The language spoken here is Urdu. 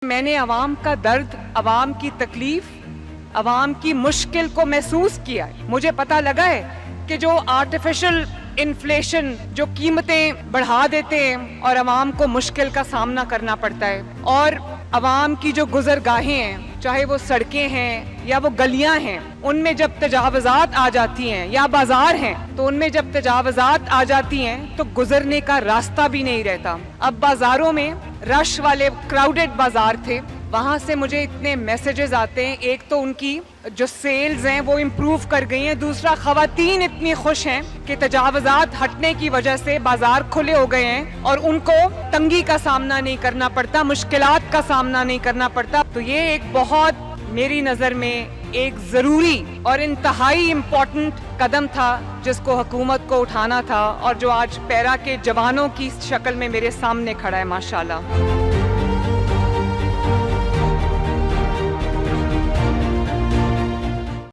میں نے عوام کا درد, عوام کی تکلیف, عوام کی مشکل کو محسوس کیا ہے. مجھے پتہ لگا ہے کہ جو آرٹیفیشل انفلیشن, جو قیمتیں بڑھا دیتے ہیں اور عوام کو مشکل کا سامنا کرنا پڑتا ہے, اور عوام کی جو گزرگاہیں ہیں, چاہے وہ سڑکیں ہیں یا وہ گلیاں ہیں, ان میں جب تجاوزات آ جاتی ہیں, یا بازار ہیں تو ان میں جب تجاوزات آ جاتی ہیں تو گزرنے کا راستہ بھی نہیں رہتا. اب بازاروں میں رش والے کراؤڈڈ بازار تھے, وہاں سے مجھے اتنے میسیجز آتے ہیں. ایک تو ان کی جو سیلز ہیں وہ امپروو کر گئی ہیں, دوسرا خواتین اتنی خوش ہیں کہ تجاوزات ہٹنے کی وجہ سے بازار کھلے ہو گئے ہیں اور ان کو تنگی کا سامنا نہیں کرنا پڑتا, مشکلات کا سامنا نہیں کرنا پڑتا. تو یہ ایک بہت میری نظر میں ایک ضروری اور انتہائی امپورٹنٹ قدم تھا جس کو حکومت کو اٹھانا تھا, اور جو آج پیرا کے جوانوں کی شکل میں میرے سامنے کھڑا ہے ماشاءاللہ.